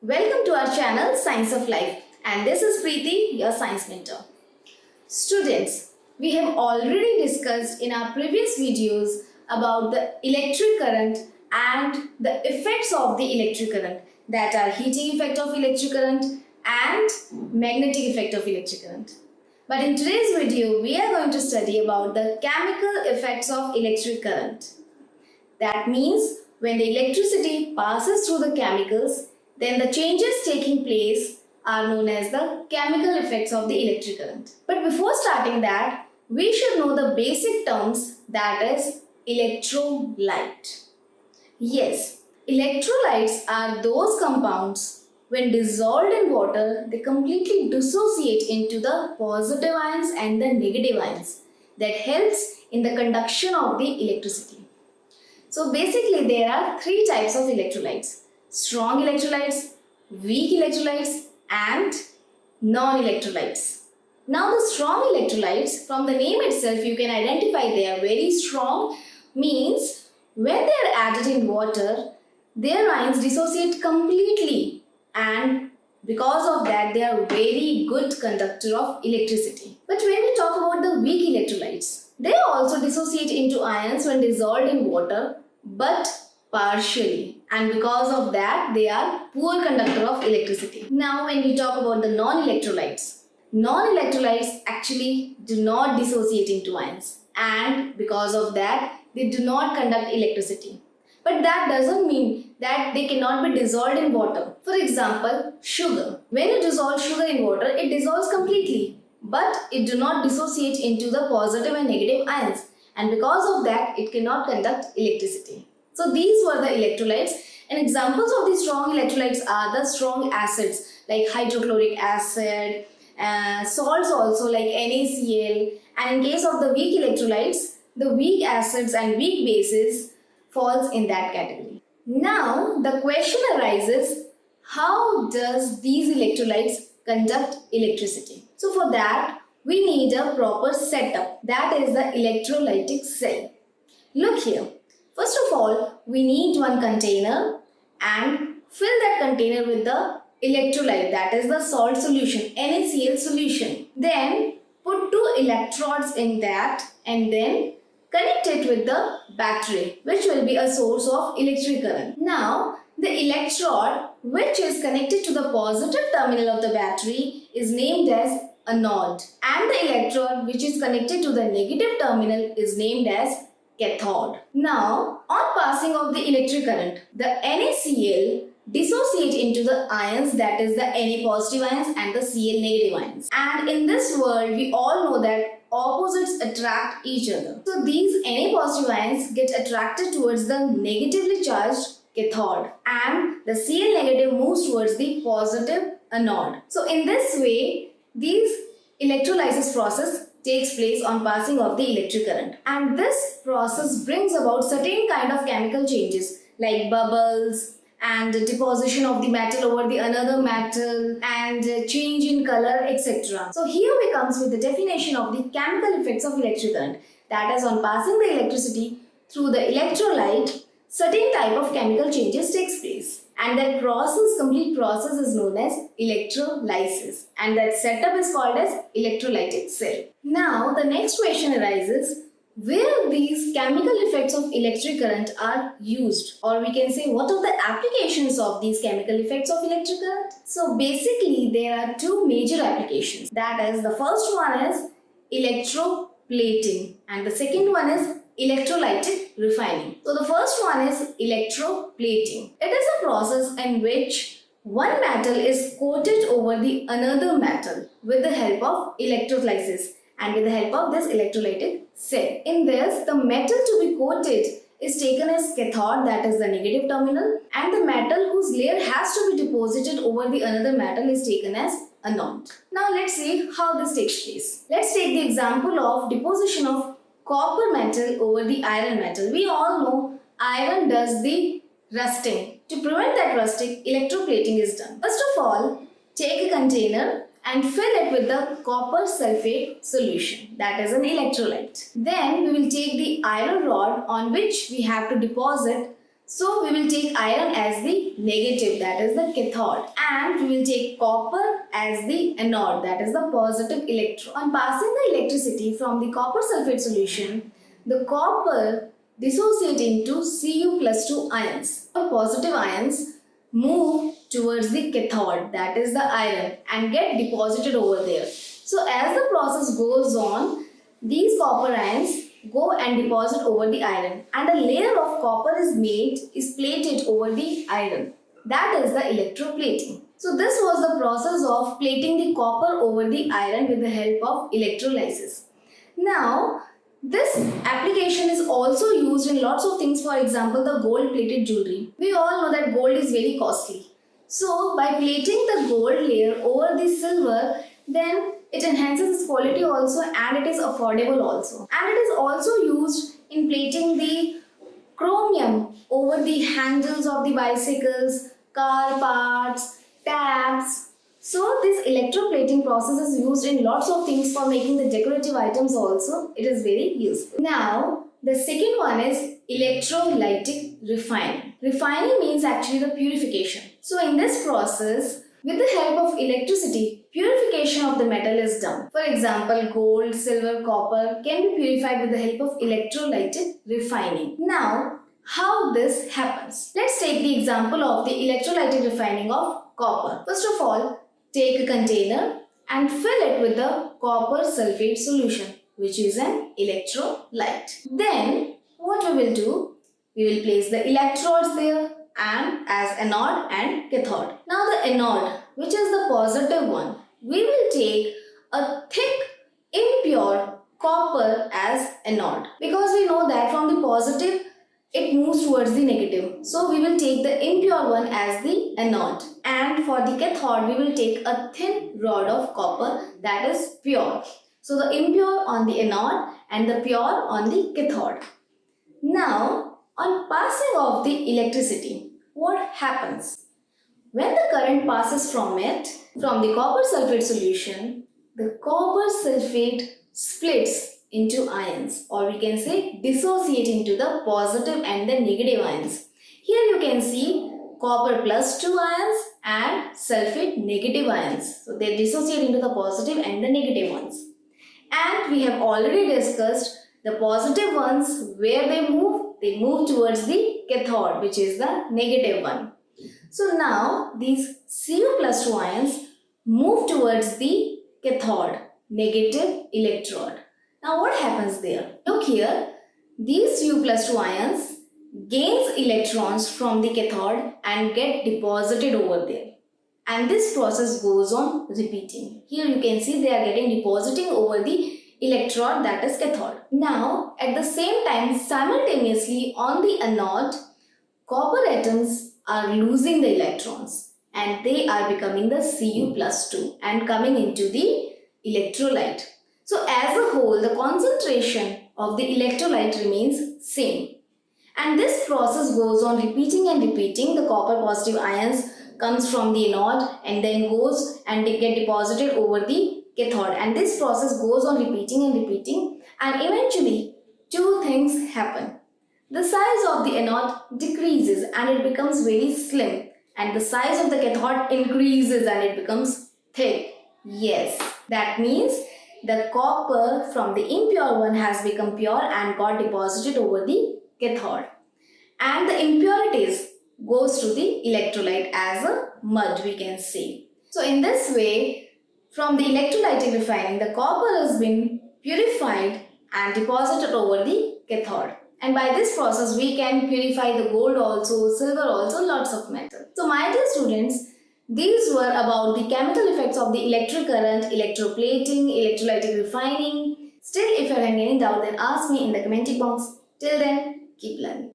Welcome to our channel Science of Life, and this is Preeti, your science mentor. Students, we have already discussed in our previous videos about the electric current and the effects of the electric current, that are heating effect of electric current and magnetic effect of electric current. But in today's video, we are going to study about the chemical effects of electric current. That means when the electricity passes through the chemicals, then the changes taking place are known as the chemical effects of the electric current. But before starting that, we should know the basic terms, that is electrolyte. Yes, electrolytes are those compounds when dissolved in water, they completely dissociate into the positive ions and the negative ions that helps in the conduction of the electricity. So basically there are three types of electrolytes: strong electrolytes, weak electrolytes and non-electrolytes. Now the strong electrolytes, from the name itself you can identify they are very strong, means when they are added in water, their ions dissociate completely, and because of that they are very good conductor of electricity. But when we talk about the weak electrolytes, they also dissociate into ions when dissolved in water, but partially, and because of that they are poor conductor of electricity. Now when we talk about the non-electrolytes actually do not dissociate into ions, and because of that they do not conduct electricity. But that doesn't mean that they cannot be dissolved in water. For example, sugar. When you dissolve sugar in water, it dissolves completely, but it do not dissociate into the positive and negative ions, and because of that it cannot conduct electricity. So these were the electrolytes, and examples of these strong electrolytes are the strong acids like hydrochloric acid, salts also like NaCl, and in case of the weak electrolytes, the weak acids and weak bases falls in that category. Now the question arises, how does these electrolytes conduct electricity? So for that we need a proper setup, that is the electrolytic cell. Look here. First of all, we need one container and fill that container with the electrolyte, that is the salt solution, NaCl solution. Then put two electrodes in that and then connect it with the battery, which will be a source of electric current. Now, the electrode which is connected to the positive terminal of the battery is named as anode, and the electrode which is connected to the negative terminal is named as cathode. Now, on passing of the electric current, the NaCl dissociate into the ions, that is the Na positive ions and the Cl negative ions. And in this world, we all know that opposites attract each other. So these Na positive ions get attracted towards the negatively charged cathode, and the Cl negative moves towards the positive anode. So in this way, these electrolysis process takes place on passing of the electric current, and this process brings about certain kind of chemical changes like bubbles and deposition of the metal over the another metal and change in color, etc. So here we comes with the definition of the chemical effects of electric current, that is on passing the electricity through the electrolyte, certain type of chemical changes takes place, and that complete process is known as electrolysis, and that setup is called as electrolytic cell. Now the next question arises, where these chemical effects of electric current are used, or we can say what are the applications of these chemical effects of electric current? So basically there are two major applications, that is the first one is electroplating and the second one is electrolytic refining. So the first one is electroplating. It is a process in which one metal is coated over the another metal with the help of electrolysis and with the help of this electrolytic cell. In this, the metal to be coated is taken as cathode, that is the negative terminal, and the metal whose layer has to be deposited over the another metal is taken as anode. Now let's see how this takes place. Let's take the example of deposition of copper metal over the iron metal. We all know iron does the rusting. To prevent that rusting, electroplating is done. First of all, take a container and fill it with the copper sulfate solution, that is an electrolyte. Then we will take the iron rod on which we have to deposit So we will take iron as the negative, that is the cathode, and we will take copper as the anode, that is the positive electron. On passing the electricity from the copper sulfate solution, the copper dissociate into Cu plus 2 ions. The positive ions move towards the cathode, that is the iron, and get deposited over there. So as the process goes on, these copper ions go and deposit over the iron, and a layer of copper is plated over the iron. That is the electroplating. So this was the process of plating the copper over the iron with the help of electrolysis. Now, this application is also used in lots of things. For example, the gold plated jewelry. We all know that gold is very costly. So by plating the gold layer over the silver, then it enhances its quality also, and it is affordable also. And it is also used in plating the chromium over the handles of the bicycles, car parts, taps. So this electroplating process is used in lots of things for making the decorative items also. It is very useful. Now, the second one is electrolytic refining. Refining means actually the purification. So in this process, with the help of electricity, purification of the metal is done. For example, gold, silver, copper can be purified with the help of electrolytic refining. Now, how this happens? Let's take the example of the electrolytic refining of copper. First of all, take a container and fill it with the copper sulfate solution, which is an electrolyte. Then, what we will do? We will place the electrodes there and as anode and cathode. Now the anode, which is the positive one, we will take a thick impure copper as anode, because we know that from the positive it moves towards the negative. So we will take the impure one as the anode, and for the cathode we will take a thin rod of copper that is pure. So the impure on the anode and the pure on the cathode. Now, on passing of the electricity, what happens? When the current passes from the copper sulfate solution, the copper sulfate splits into ions, or we can say dissociate into the positive and the negative ions. Here you can see copper plus 2 ions and sulfate negative ions. So they dissociate into the positive and the negative ones. And we have already discussed the positive ones, where they move towards the cathode, which is the negative one. So now these Cu plus 2 ions move towards the cathode, negative electrode. Now what happens there? Look here, these Cu plus 2 ions gains electrons from the cathode and get deposited over there. And this process goes on repeating. Here you can see they are getting depositing over the electrode, that is cathode. Now at the same time, simultaneously on the anode, copper atoms are losing the electrons and they are becoming the Cu plus 2 and coming into the electrolyte. So as a whole, the concentration of the electrolyte remains same. And this process goes on repeating and repeating. The copper positive ions comes from the anode and then goes and they get deposited over the cathode, and this process goes on repeating and repeating, and eventually two things happen. The size of the anode decreases and it becomes very slim, and the size of the cathode increases and it becomes thick. Yes, that means the copper from the impure one has become pure and got deposited over the cathode, and the impurities goes to the electrolyte as a mud, we can say. So in this way, from the electrolytic refining, the copper has been purified and deposited over the cathode. And by this process, we can purify the gold also, silver also, lots of metal. So my dear students, these were about the chemical effects of the electric current, electroplating, electrolytic refining. Still, if you are having any doubt, then ask me in the commenting box. Till then, keep learning.